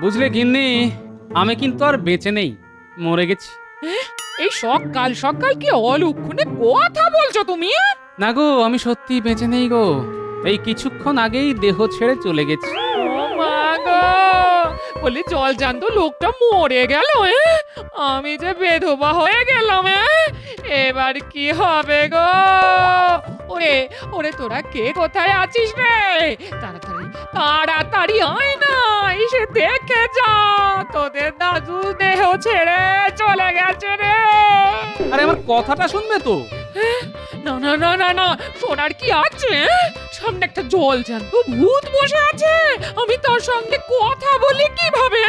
বুঝলে গিন্নি, আমি কিন্তু আর বেঁচে নেই, মরে গেছি। এই সকাল সকাল কি অলক্ষণে কথা বলছো তুমি? না গো, আমি সত্যি বেঁচে নেই গো। এই কিছুক্ষণ আগেই দেহ ছেড়ে চলে গেছি। ও মা গো, বলি জল জান্ত লোকটা মরে গেল। আমি যে বেধবা হয়ে গেলাম। এবার কি হবে গো? ওরে ওরে, তোরা কে কোথায় আছিস রে? তাড়াতাড়ি তাড়াতাড়ি আয় না, এসে দেখে যা, তোদের দাদু দেহ ছেড়ে চলে গেছে রে। আরে আমার কথাটা শুনবে তো? না না না না না, শোনার কি আছে? সামনে একটা জল জ্যান্ত ভূত বসে আছে, আমি তার সঙ্গে কথা বলি কিভাবে?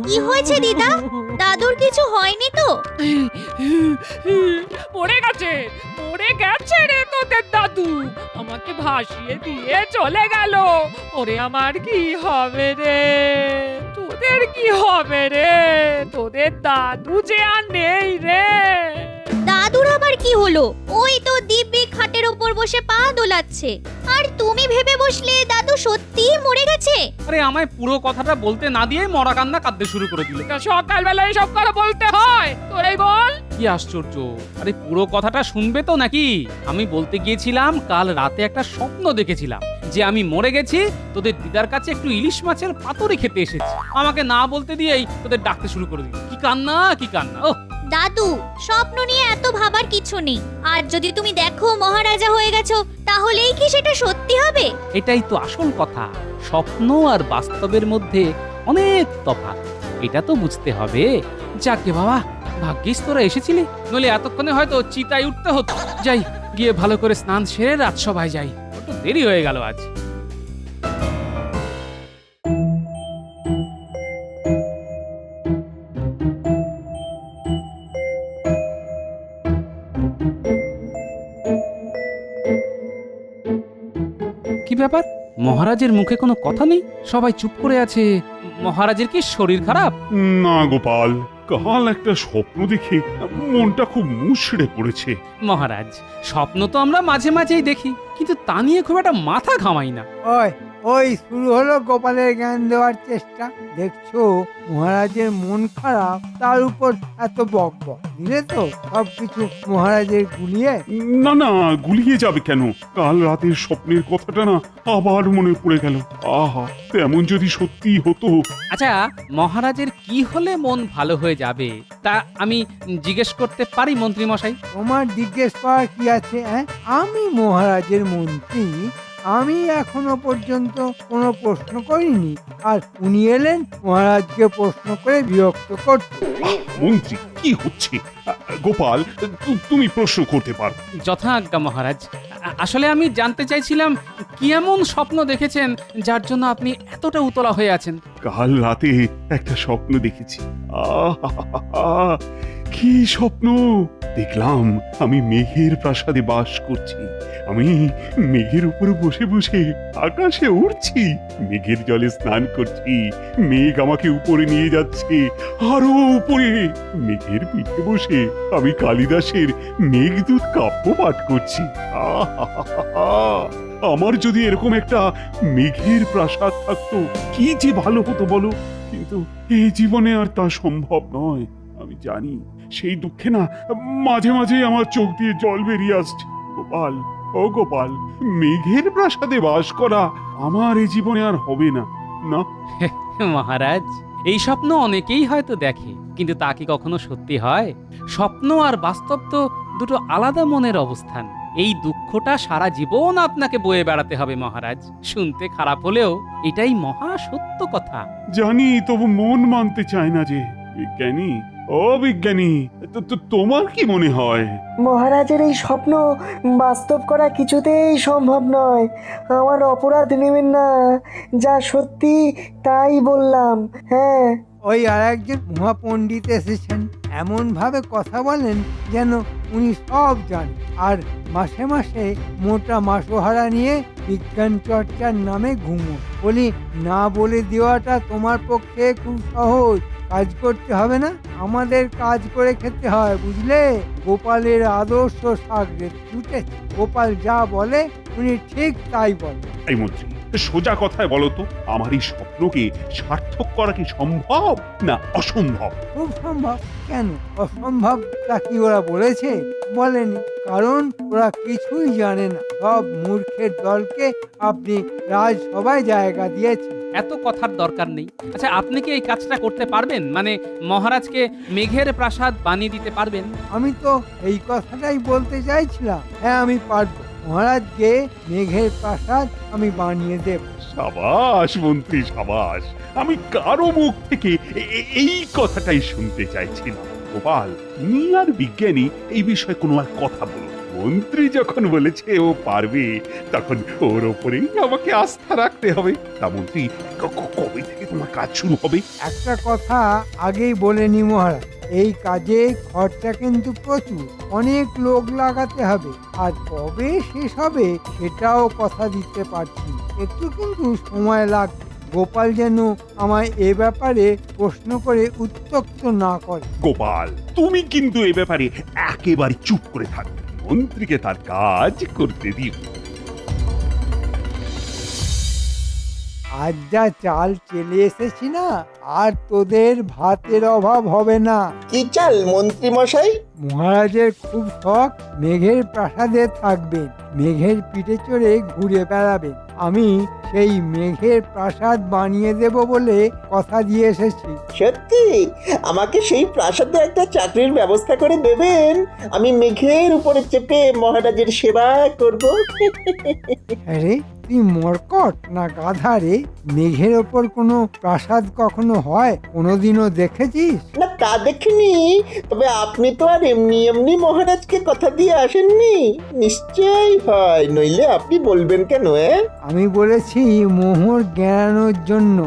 কি হয়েছে দিদা? দাদুর কিছু হয়নি তো? মরে গেছে, মরে গেছে রে তোদের দাদু, আমাকে ভাসিয়ে দিয়ে চলে গেল। ওরে আমার কি হবে রে? তোদের কি হবে রে? তোদের দাদু যে আর নেই রে। দাদুর আবার কি হলো? ওই তো দিব্যি খাটের ওপর বসে পা দোলাচ্ছে, আর তুমি ভেবে বসলে দাদু সত্যিই মরে গেছে। আরে আমায় পুরো কথাটা বলতে না দিয়ে মরা কান্না কাঁদতে শুরু করে দিলে। তা সকালবেলা এসব কথা বলতে হয়? তোরাই বল। কি আশ্চর্য! আরে পুরো কথাটা শুনবে তো নাকি? আমি বলতে গিয়েছিলাম, কাল রাতে একটা স্বপ্ন দেখেছিলাম যে আমি মরে গেছি, তোদের দিদার কাছে একটু ইলিশ মাছের পাতুরি খেতে এসেছি। আমাকে না বলতে দিয়েই তোদের ডাকতে শুরু করে দিল। কি কান্না, কি কান্না! ও দাদু, স্বপ্ন নিয়ে এত ভাবার কিছু নেই। আর যদি তুমি দেখো মহারাজা হয়ে গেছো, তাহলেই কি সেটা সত্যি হবে? এটাই তো আসল কথা। স্বপ্ন আর বাস্তবের মধ্যে অনেক তফাৎ, এটা তো বুঝতে হবে। যাকে বাবা, ভাগ্যিস তোরা এসেছিলি, নইলে এতক্ষণে হয়তো চিতায় উঠতে হতো। যাই, গিয়ে ভালো করে স্নান সেরে রাজসভায় যাই, একটু দেরি হয়ে গেল আজ। কি ব্যাপার, মহারাজের মুখে কোনো কথা নেই? সবাই চুপ করে আছে। মহারাজের কি শরীর খারাপ? না গোপাল, কাল একটা স্বপ্ন দেখে মনটা খুব মুষড়ে পড়েছে। মহারাজ, স্বপ্ন তো আমরা মাঝে মাঝেই দেখি, কিন্তু তা নিয়ে খুব একটা মাথা ঘামাই না। ওই ওই শুরু হলো গোপালের জ্ঞান দেওয়ার চেষ্টা। দেখছো মহারাজের মন খারাপ, তার উপর এত বকবক দিলে তো সবকিছু মহারাজের গুলিয়ে। না না, গুলিয়ে যাবে কেন? কাল রাতের স্বপ্নের কথাটা না আবার মনে পড়ে গেল। আহা, তেমন যদি সত্যি হতো। আচ্ছা, মহারাজের কি হলে মন ভালো হয়ে যাবে, তা আমি জিজ্ঞেস করতে পারি মন্ত্রী মশাই? তোমার জিজ্ঞেস করার কি আছে? আমি মহারাজের মন্ত্রী, আমি এখনো পর্যন্ত কোনো প্রশ্ন করিনি, আর উনি এলেন মহারাজকে প্রশ্ন করে বিরক্ত করতে। মন্ত্রী, কি হচ্ছে? গোপাল, তুমি প্রশ্ন করতে পারো। যথাজ্ঞা মহারাজ। আসলে আমি জানতে চাইছিলাম, কি এমন স্বপ্ন দেখেছেন যার জন্য আপনি এতটা উতলা হয়ে আছেন? কাল রাতে একটা স্বপ্ন দেখেছি। আহা, কি স্বপ্ন দেখলাম! আমি মেঘের প্রাসাদে বাস করছি, আমি মেঘের উপরে বসে বসে আকাশে উড়ছি, মেঘের জলে স্নান করছি, মেঘ আমাকে উপরে নিয়ে যাচ্ছে, আরো উপরে। মেঘের পিঠে বসে আমি কালিদাসের মেঘদূত কাব্য পাঠ করছি। আহা, আমার যদি এরকম একটা মেঘের প্রাসাদ থাকতো, কি যে ভালো হতো বলো। কিন্তু এই জীবনে আর তা সম্ভব নয়। আমি জানি, সেই দুঃখে না মাঝে মাঝে আমার চোখ দিয়ে জল বেরিয়ে আসছে। গোপাল, ও গোপাল, মেঘের প্রাসাদে বাস করা আমার এই জীবনে আর হবে না। না মহারাজ, এই স্বপ্ন অনেকেই হয়তো দেখে, কিন্তু তা কি কখনো সত্যি হয়? স্বপ্ন আর বাস্তব তো দুটো আলাদা মনের অবস্থান। এই দুঃখটা সারা জীবন আপনাকে বয়ে বেড়াতে হবে মহারাজ। শুনতে খারাপ হলেও এটাই মহা সত্য কথা। জানি, তবু মন মানতে চায় না যে। বিজ্ঞানী, ও বিজ্ঞানী, তোমার কি মনে হয়? মহারাজের এই স্বপ্ন বাস্তব করা কিছুতেই সম্ভব নয়। আমার অপরাধ নেবেন না, যা সত্যি তাই বললাম। হ্যাঁ, ওই আর একজন মহাপণ্ডিত এসেছেন, এমন ভাবে কথা বলেন যেন উনি সব জানেন, আর মাসে মাসে মোটা মাসোহারা নিয়ে বিজ্ঞান চর্চার নামে ঘুমো। বলি, না বলে দেওয়াটা তোমার পক্ষে খুব সহজ। কাজ করতে হবে না, আমাদের কাজ করে খেতে হয়, বুঝলে? গোপালের আদর্শ সাগরে ছুটেছে। গোপাল যা বলে উনি ঠিক তাই বলে। এই মন্ত্রী, সোজা কথায় বলো তো, আমার এই স্বপ্নকে সার্থক করা কি সম্ভব না অসম্ভব? খুব সম্ভব। কেন অসম্ভব তা কি ওরা বলেছে? বলেনি, কারণ ওরা কিছুই জানে না। সব মূর্খের দলকে আপনি রাজসভায় জায়গা দিয়েছেন। এত কথার দরকার নেই। আচ্ছা, আপনি কি এই কাজটা করতে পারবেন? মানে মহারাজকে মেঘের প্রাসাদ বানিয়ে দিতে পারবেন? আমি তো এই কথাটাই বলতে চাইছিলাম। হ্যাঁ, আমি পারবো। মহারাজকে মেঘের প্রাসাদ আমি বানিয়ে দেব। সাবাস মন্ত্রী, সাবাস। আমি কারো মুখ থেকে এই কথাটাই শুনতে চাইছিলাম। গোপাল, তুমি আর বিজ্ঞানী এই বিষয়ে কোনো আর কথা বলো। মন্ত্রী যখন বলেছে ও পারবে, তখন ওর ওপরেই আমাকে আস্থা রাখতে হবে। তা মন্ত্রী, কবে থেকে তোমার কাজ শুরু হবে? একটা কথা আগেই বলে নি মহারাজ, এই কাজে খরচা কিন্তু প্রচুর। অনেক লোক লাগাতে হবে, আর কবে শেষ হবে সেটাও কথা দিতে পারছি না। একটু কিন্তু সময় লাগবে। গোপাল যেন আমায় এ ব্যাপারে প্রশ্ন করে উত্ত্যক্ত না করে। গোপাল, তুমি কিন্তু এ ব্যাপারে একেবারে চুপ করে থাকবে। মন্ত্রীকে তার কাজ করতে দিও। আজ যা চাল চেলে এসেছি না, আর তোদের ভাতের অভাব হবে না। কি চাল মন্ত্রী মশাই? মহারাজের খুব শখ মেঘের প্রাসাদে থাকবেন, মেঘের পিঠে চড়ে ঘুরে বেড়াবেন। আমি সেই মেঘের প্রাসাদ বানিয়ে দেব বলে কথা দিয়ে এসেছি। সত্যি আমাকে সেই প্রাসাদে একটা চাকরির ব্যবস্থা করে দেবেন? আমি মেঘের উপরে চেপে মহারাজের সেবা করব। আরে তুই মরকট না গাধা রে? মেঘের ওপর কোনো প্রাসাদ কখনো হয়? কোনোদিনও দেখেছিস? না, তা দেখিনি। তবে আপনি তো আর এমনি এমনি মহারাজকে কথা দিয়ে আসেননি। নিশ্চয়ই হয়, নইলে আপনি বলবেন কেন? আমি বলেছি মোহর গেড়ানোর জন্য।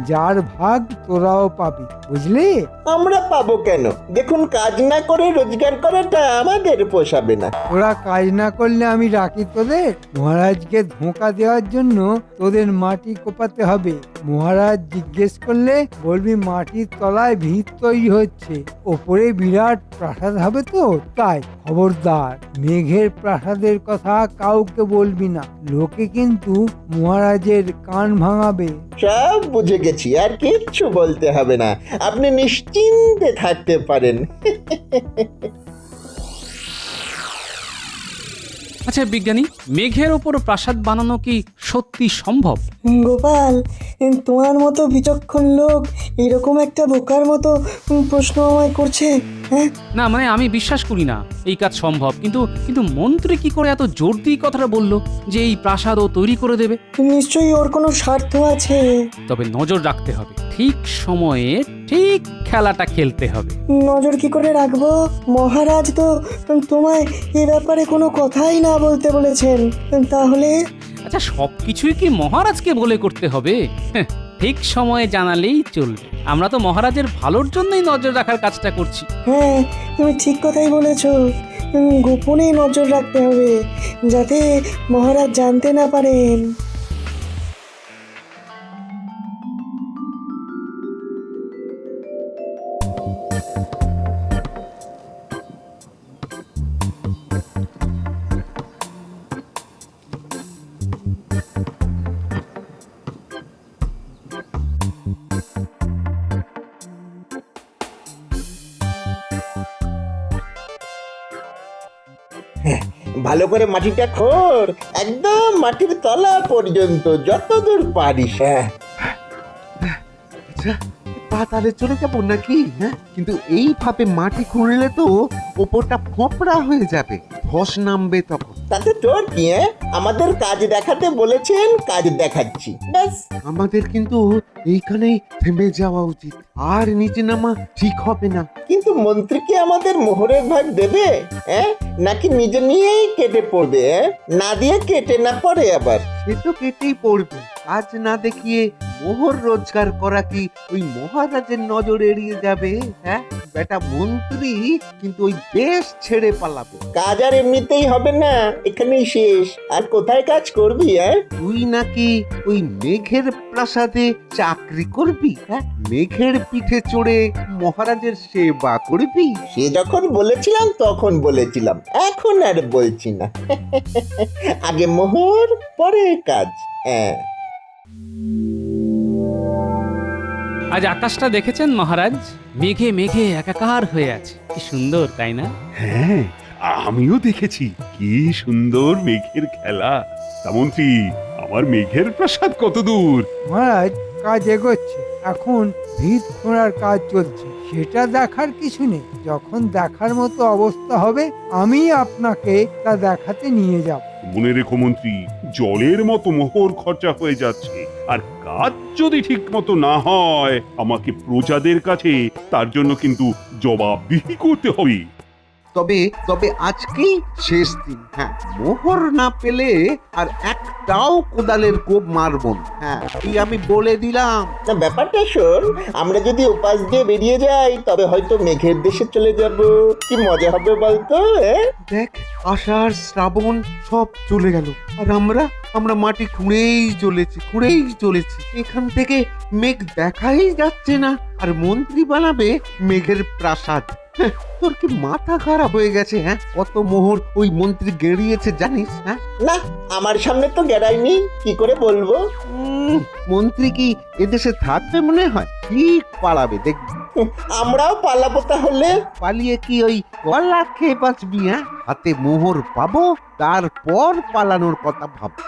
যার ভাগ তোরাও পাবি, বুঝলি? আমরা পাবো কেন? দেখুন, কাজ না করে রোজগার করাটা আমাদের পোষাবে না। ওরা কাজ না করলে আমি রাখি তোদের? মহারাজকে ধোঁকা দেওয়ার জন্য তোদের মাটি কোপাতে হবে। মহারাজ জিজ্ঞেস করলে বলবি মাটির তলায় ভিত তৈরি হচ্ছে, ওপরে বিরাট প্রাসাদ হবে তো তাই। খবরদার, মেঘের প্রাসাদের কথা কাউকে বলবি না, লোকে কিন্তু মহারাজের কান ভাঙাবে। সব বুঝে গেছি, আর কিচ্ছু বলতে হবে না। আপনি নিশ্চিন্তে থাকতে পারেন। আচ্ছা বিজ্ঞানী, মেঘের ওপর প্রাসাদ বানানো কি সত্যি সম্ভব? গোপাল, তোমার মতো বিচক্ষণ লোক এরকম একটা বোকার মতো প্রশ্ন আমায় করছে? হ্যাঁ, না মানে আমি বিশ্বাস করি না এই কাজ সম্ভব, কিন্তু কিন্তু মন্ত্রী কি করে এত জোর দিয়ে কথাটা বললো যে এই প্রাসাদ ও তৈরি করে দেবে? নিশ্চয়ই ওর কোনো স্বার্থ আছে। তবে নজর রাখতে হবে, ঠিক সময়ে ঠিক খেলাটা খেলতে হবে। নজর কি করে রাখবো? মহারাজ তো তোমায় এ ব্যাপারে কোনো কথাই না বলতে বলেছেন। তাহলে আচ্ছা, সবকিছুই কি মহারাজকে বলে করতে হবে? হ্যাঁ, ঠিক সময়ে জানালেই চলবে। আমরা তো মহারাজের ভালোর জন্যই নজর রাখার কাজটা করছি। হ্যাঁ, তুমি ঠিক কথাই বলেছ। গোপনে নজর রাখতে হবে, যাতে মহারাজ জানতে না পারেন। ভালো করে মাটিটা খোর, একদম মাটির তলা পর্যন্ত, যতদূর পারিস। হ্যাঁ, আচ্ছা, পাতালে চলে যাবো নাকি? হ্যাঁ, কিন্তু এইভাবে মাটি খুঁড়লে তো ওপরটা ফোপড়া হয়ে যাবে, ধস নামবে তখন। তাতে তোর কি? আমাদের কাজ দেখাতে বলেছেন, কাজ দেখাচ্ছি, ব্যাস। আমাদের কিন্তু এইখানেই থেমে যাওয়া উচিত, আর নিচে নামা ঠিক হবে না। কিন্তু মন্ত্রী কি আমাদের মোহরের ভাগ দেবে? নাকি নিজে নিয়েই কেটে পড়বে? না দিয়ে কেটে না পড়ে আবার। সে তো কেটেই পড়বে। কাজ না দেখিয়ে মোহর রোজগার করা কি ওই মহারাজের নজর এড়িয়ে যাবে? হ্যাঁ, বেটা মন্ত্রী কিন্তু ওই দেশ ছেড়ে পালাবে। কাজ আর এমনিতেই হবে না, এখানেই শেষ। আর কোথায় কাজ করবি? তুই নাকি ওই মেঘের প্রাসাদে চাকরি করবি? হ্যাঁ, মেঘের পিঠে চড়ে মহারাজের সেবা করবি? সে যখন বলেছিলাম তখন বলেছিলাম, এখন আর বলছি না। আগে মোহর, পরে কাজ। হ্যাঁ। আজ আকাশটা দেখেছেন মহারাজ? মেঘে মেঘে একাকার হয়ে আছে, কি সুন্দর তাই না? হ্যাঁ, আমিও দেখেছি কি সুন্দর মেঘের খেলা। তা মন্ত্রী, আমার মেঘের প্রাসাদ কত দূর? মহারাজ, কাজ এগোচ্ছে। এখন ভিত খোঁড়ার কাজ চলছে, সেটা দেখার কিছু নেই। যখন দেখার মতো অবস্থা হবে আমি আপনাকে তা দেখাতে নিয়ে যাব। মনে রেখো মন্ত্রী, জলের মতো মোহর খরচা হয়ে যাচ্ছে, আর কাজ যদি ঠিক মতো না হয় আমাকে প্রজাদের কাছে তার জন্য কিন্তু জবাবদিহি করতে হবে। তবে তবে আজকেই শেষ দিন। হ্যাঁ, মোহর না পেলে আর একটাও কোদালের কোপ মারব না। হ্যাঁ, এই আমি বলে দিলাম। না, ব্যাপারটা শোন, আমরা যদি উপাস দিয়ে বেরিয়ে যাই তবে হয়তো মেঘের দেশে চলে যাব। কি মজা হবে বলতো? দেখ, আষাঢ় শ্রাবণ সব চলে গেল, আর আমরা মাটি খুঁড়েই চলেছি। এখান থেকে মেঘ দেখাই যাচ্ছে না, আর মন্ত্রী বানাবে মেঘের প্রাসাদ। হ্যাঁ, তোর কি মাথা খারাপ হয়ে গেছে? হ্যাঁ, কত মোহর ওই মন্ত্রী গেড়িয়েছে জানিস? হ্যাঁ, না, আমার সামনে তো গেড়াইনি, কি করে বলবো? মন্ত্রী কি এদেশে থাকবে মনে হয়? ঠিক পালাবে দেখবি। আমরাও পালাবো তাহলে। পালিয়ে কি ওই গলা খেয়ে বাঁচবি? হ্যাঁ, হাতে মোহর পাবো, তারপর পালানোর কথা ভাববো।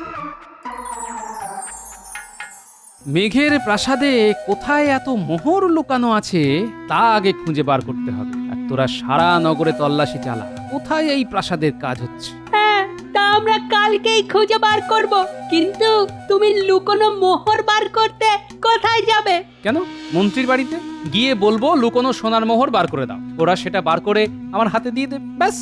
মেঘের প্রাসাদে কোথায় এত মোহর লুকানো আছে তা আগে খুঁজে বার করতে হবে। আর তোরা সারা নগরে তল্লাশি চালা, কোথায় এই প্রাসাদের কাজ হচ্ছে। হ্যাঁ, তা আমরা কালকেই খুঁজে বার করব। কিন্তু তুমি লুকোনো মোহর বার করতে কোথায় যাবে? কেন, মন্ত্রীর বাড়িতে গিয়ে বলবো লুকোনো সোনার মোহর বার করে দাও, ওরা সেটা বার করে আমার হাতে দিয়ে দেবে, ব্যাস।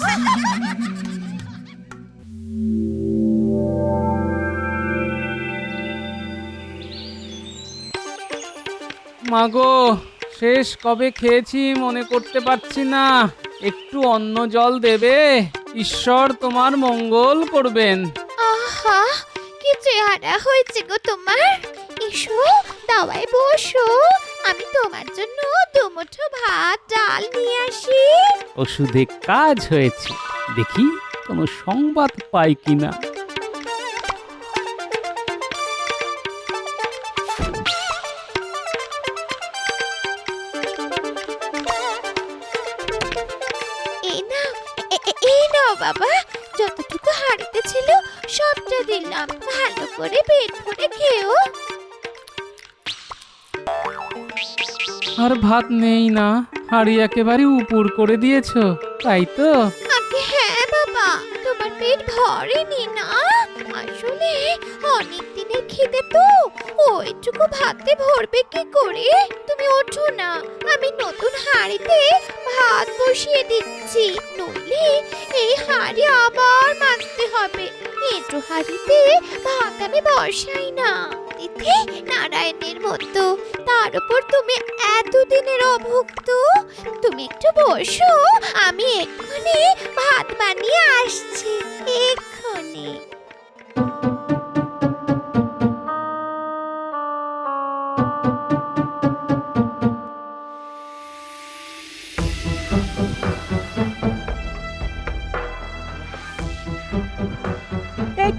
মাগো, শেষ কবে খেয়েছি মনে করতে পারছি না, একটু অন্ন জল দেবে? ঈশ্বর তোমার মঙ্গল করবেন। আহা, কি চেহারা হয়েছে গো তোমার! এসো, দাওয়ায় বসো, আমি তোমার জন্য দুমুঠো ভাত ডাল নিয়ে আসি। ওষুধে কাজ হয়েছে, দেখি কোনো সংবাদ পাই কিনা। এই নাও বাবা, যতটুকু হাড়িতে ছিল সবটা দিলাম, ভালো করে পেট ভরে খেও। আর ভাত নেই না, হাড়ি একেবারে উপুর করে দিয়েছো, তাই তো? আগে হ্যাঁ বাবা, তোমার পেট ভরেনি না? আসলে অনেক দিনের খিদে তো, ওইটুকু ভাতে ভরবে কি করে? তুমি ওঠো না, আমি নতুন হাঁড়িতে ভাত বসিয়ে দিচ্ছি, নইলে এই হাঁড়ি আবার মাজতে হবে। এঁটো হাঁড়িতে ভাত আমি বসাই না, তিথি নারায়ণের মতো। তার উপর তুমি এতদিনের অভুক্ত। তুমি একটু বসো, আমি এক্ষুনি ভাত বানিয়ে আসছি, এক্ষুনি।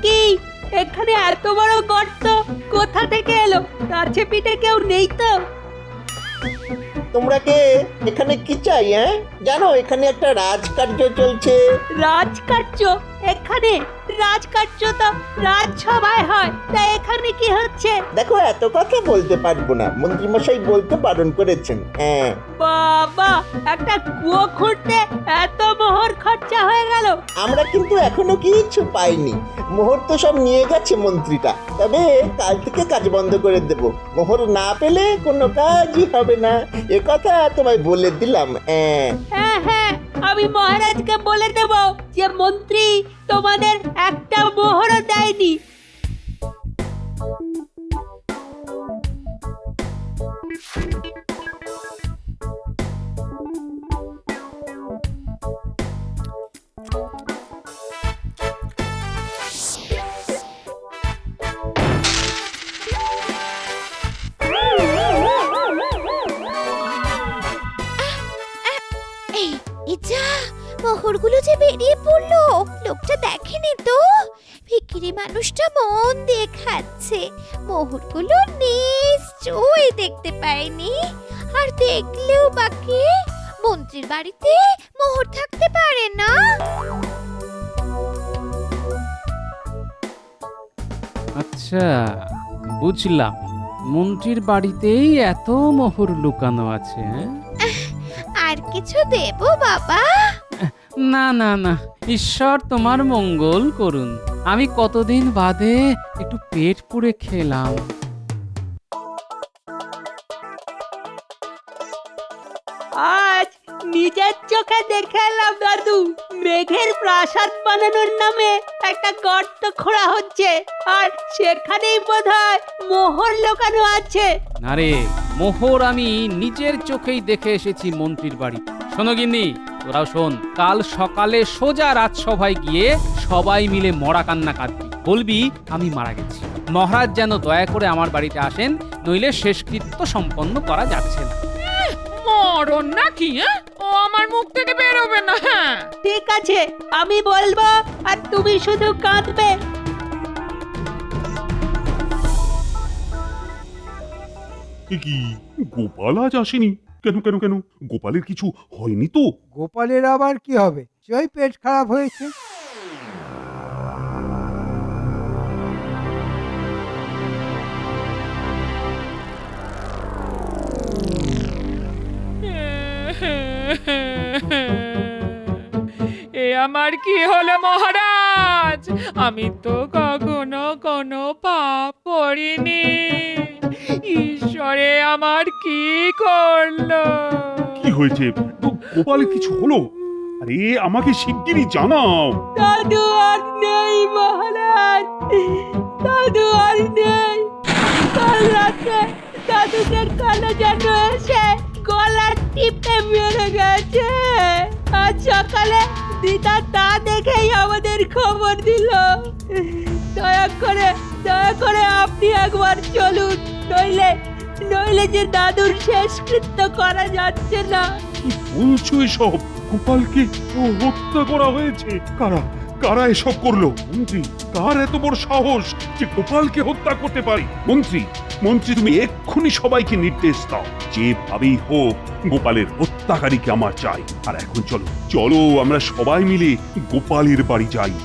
কি এখানে এত বড় গর্ত কোথা থেকে এলো? কাছে পিঠে কেউ নেই তো? তোমরা কে? এখানে কি চাই? জানো এখানে একটা রাজকার্য চলছে। রাজকার্য? এখানে রাজকার্য তো রাজসভায় হয়, তা এখানে কি হচ্ছে? দেখো, এত কথা বলতে পারবো না, মন্ত্রীমশাই বলতে বারণ করেছেন। বাবা, একটা কুয়ো খুঁড়তে এত মোহর খরচা হয়ে গেল। আমরা কিন্তু এখনো কিছু পাইনি, মোহর তো সব নিয়ে গেছে মন্ত্রীটা। তবে কাল থেকে কাজ বন্ধ করে দেব, মোহর না পেলে কোনো কাজই হবে না, এ কথা তোমায় বলে দিলাম। হ্যাঁ হ্যাঁ, আমি মহারাজকে বলে দেব যে মন্ত্রী তোমাদের একটা মোহরও দেয়নি। মোহরগুলো যে বেরিয়ে পড়লো, লোকটা দেখে দেখিনি তো, ভিখিরি মানুষটা মন দিয়ে খাচ্ছে, মোহরগুলো নিশ্চয়ই দেখতে পায়নি। আর দেখলেও বাকি মন্ত্রীর বাড়িতে মোহর থাকতে পারে না। আচ্ছা, বুঝলাম। মন্ত্রীর বাড়িতেই এত মোহর লুকানো আছে, হ্যাঁ? আর কিছু দেব বাবা? না না না, ঈশ্বর তোমার মঙ্গল করুন। আমি কতদিন বাদে একটু পেট পুড়ে খেলাম। আজ নিজের চোখে দেখে এলাম দাদু, মেঘের প্রাসাদ বানানোর নামে একটা গর্ত খোঁড়া হচ্ছে, আর সেখানেই বোধহয় মোহর লুকানো আছে। আরে, মোহর আমি নিজের চোখেই দেখে এসেছি মন্ত্রীর বাড়ি। শোনো গিন্নি, তোরাও শোন, কাল সকালে সোজা রাজসভায় গিয়ে সবাই মিলে মরা কান্না কাঁদবি, বলবি আমি মারা গেছি। মহারাজ যেন দয়া করে আমার বাড়িতে আসেন, নইলে শেষকৃত্য সম্পন্ন করা যাচ্ছে না। মরণ নাকি? ও আমার মুখ থেকে বেরোবে না। হ্যাঁ, ঠিক আছে, আমি বলবো আর তুমি শুধু কাঁদবে। এ কি, গোপাল আজ আসেনি? কেন কেন কেন, গোপালের কিছু হয়নি তো? গোপালের আবার কি হবে? জয় পেট খারাপ হয়েছে। এ আমার কি হলো মহারাজ? আমি তো কখনো কোনো পাপ করিনি। ঈশ্বরে আমার কি করলো? কি হয়েছে? গোপালের কিছু হলো? আরে আমাকে শিগগিরই জানাও। দাদু আর নেই মহারাজ, দাদু আর নেই। কাল রাতে দাদুকে কালো যেন এসে গলা টিপে মেরে গেছে। আজ সকালে দিদা তা দেখেই আমাদের খবর দিল। দয়া করে আপনি একবার চলুন, নইলে নইলে যে দাদুর শেষকৃত্য করা যাচ্ছে না। কি বলছো এসব? গোপালকে হত্যা করা হয়েছে? কারা কারা এসব করলো? মন্ত্রী, কার এত বড় সাহস যে গোপালকে হত্যা করতে পারে? মন্ত্রী, তুমি এক্ষুনি সবাইকে নির্দেশ দাও, যেভাবেই হোক গোপালের হত্যাকারীকে আমার চাই। আর এখন চলো আমরা সবাই মিলে গোপালের বাড়ি যাই।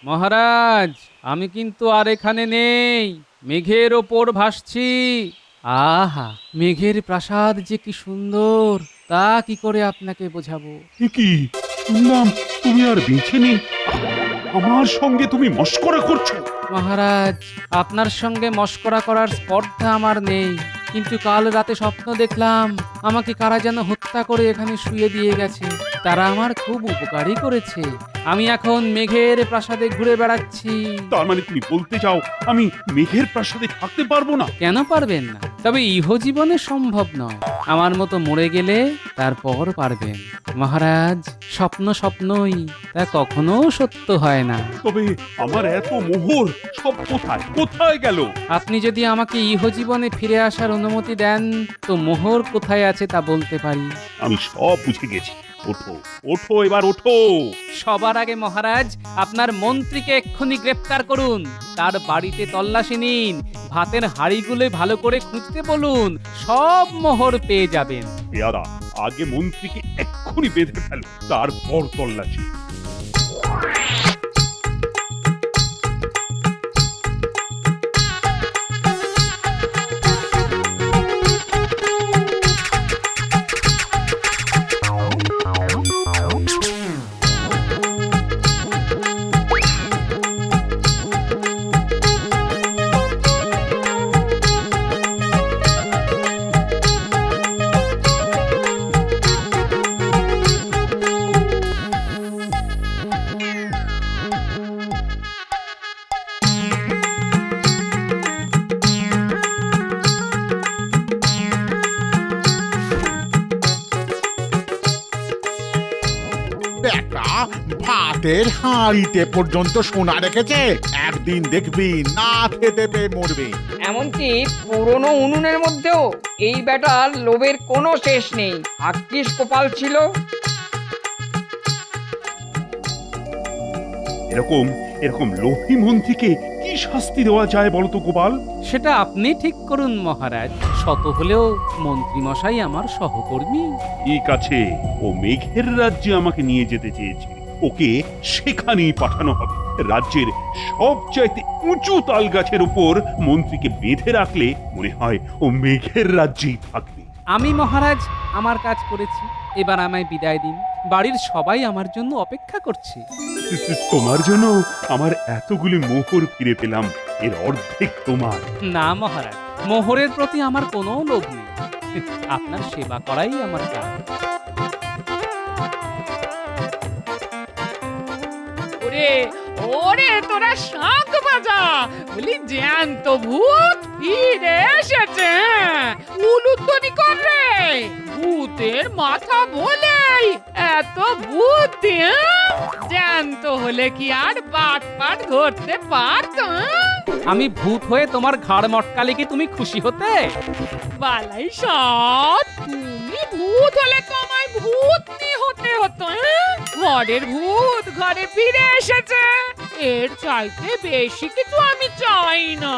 মহারাজ, আমি কিন্তু আর এখানে নেই, মেঘের ওপর ভাসছি। আহা, মেঘের প্রাসাদ যে কি সুন্দর, তা কি করে আপনাকে বোঝাবো। এ কি শুনলাম, তুমি আর বেঁচে নেই? আমার সঙ্গে তুমি মস্করা করছো? মহারাজ, আপনার সঙ্গে মস্করা করার স্পর্ধা আমার নেই, কিন্তু কাল রাতে স্বপ্ন দেখলাম আমাকে কারা যেন হত্যা করে এখানে শুয়ে দিয়ে গেছে। তারা আমার খুব উপকারই করেছে। আমি এখন মেঘের প্রাসাদে ঘুরে বেড়াচ্ছি। তার মানে তুমি বলতে চাও আমি মেঘের প্রাসাদে থাকতে পারবো না? কেন পারবেন না? তবে ইহজীবনে সম্ভব নয়। আমার মতো মরে গেলে তারপর পারবেন। মহারাজ, স্বপ্ন স্বপ্নই, তা কখনো সত্য হয় না। তবে আমার এত মোহর সব কোথায় গেল? আপনি যদি আমাকে ইহজীবনে ফিরে আসার অনুমতি দেন, তো মোহর কোথায় আছে তা বলতে পারি। আমি সব বুঝে গেছি। ওঠো এবার ওঠো। সবার আগে মহারাজ, আপনার মন্ত্রীকে এক্ষুনি গ্রেফতার করুন, তার বাড়িতে তল্লাশি নিন, ভাতের হাঁড়িগুলো ভালো করে খুঁজতে বলুন, সব মোহর পেয়ে যাবেন। পেয়ারা, আগে মন্ত্রীকে এক্ষুনি বেঁধে ফেলো, তারপর তল্লাশি। ভাতের হাঁড়িতে পর্যন্ত সোনা রেখেছে, একদিন দেখবি না খেতে পেয়ে মরবে। এমনকি পুরনো উনুনের মধ্যেও এই বেটার লোভের কোনো শেষ নেই। ভাগ্যিস কপাল ছিল। এরকম এরকম লোভী মন্ত্রীকে কি শাস্তি দেওয়া যায় বলতো গোপাল? সেটা আপনি ঠিক করুন মহারাজ। শত হলেও মন্ত্রীমশাই আমার সহকর্মী। ঠিক আছে, ও মেঘের রাজ্যে আমাকে নিয়ে যেতে চেয়েছে, ওকে সেখানেই পাঠানো হবে। রাজ্যের সবচাইতে উঁচু তাল গাছের উপর মন্ত্রীকে বেঁধে রাখলে মনে হয় ও মেঘের রাজ্যেই থাকবে। আমি মহারাজ আমার কাজ করেছি, এবার আমায় বিদায় দিন। বাড়ির সবাই আমার জন্য অপেক্ষা করছে। তোমার জন্য আমার এতগুলি মোহর ফিরে পেলাম, এর অর্ধেক তোমার। না মহারাজ, মোহরের প্রতি আমার কোনো লোভ নেই। আপনার সেবা করাই আমার কাজ। ওরে ওরে তোরা শাঁখ বাজা, বলি জ্যান্ত ভূত ফিরে এসেছে। উলুধ্বনি কর রে, ভূতের মাথা বলেই এত বুদ্ধি। জ্যান্ত হলে কি আর বাট পাট ধরতে পারত? আমি ভূত হয়ে তোমার ঘাড় মটকালে কি তুমি খুশি হতে? বালাই সৎ, তুমি ভূত হলে তো আমায় ভূতনি হতে হতো। ঘরের ভূত ঘরে ফিরে এসেছে, এর চাইতে বেশি কিছু আমি চাই না।